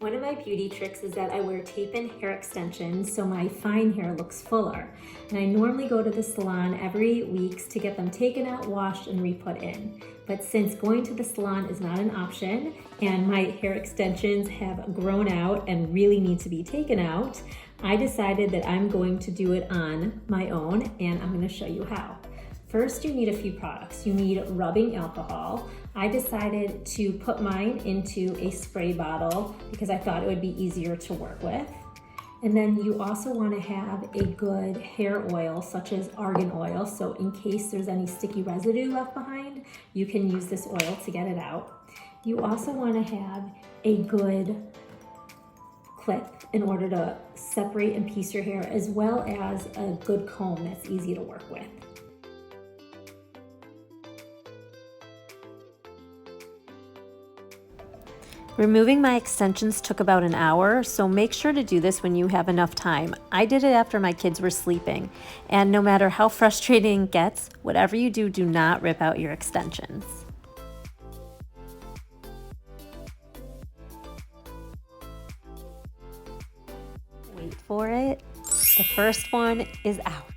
One of my beauty tricks is that I wear tape-in hair extensions so my fine hair looks fuller. And I normally go to the salon every week to get them taken out, washed, and re-put in. But since going to the salon is not an option and my hair extensions have grown out and really need to be taken out, I decided that I'm going to do it on my own, and I'm going to show you how. First, you need a few products. You need rubbing alcohol. I decided to put mine into a spray bottle because I thought it would be easier to work with. And then you also want to have a good hair oil, such as argan oil. So in case there's any sticky residue left behind, you can use this oil to get it out. You also want to have a good clip in order to separate and piece your hair, as well as a good comb that's easy to work with. Removing my extensions took about an hour, so make sure to do this when you have enough time. I did it after my kids were sleeping, and no matter how frustrating it gets, whatever you do, do not rip out your extensions. Wait for it. The first one is out.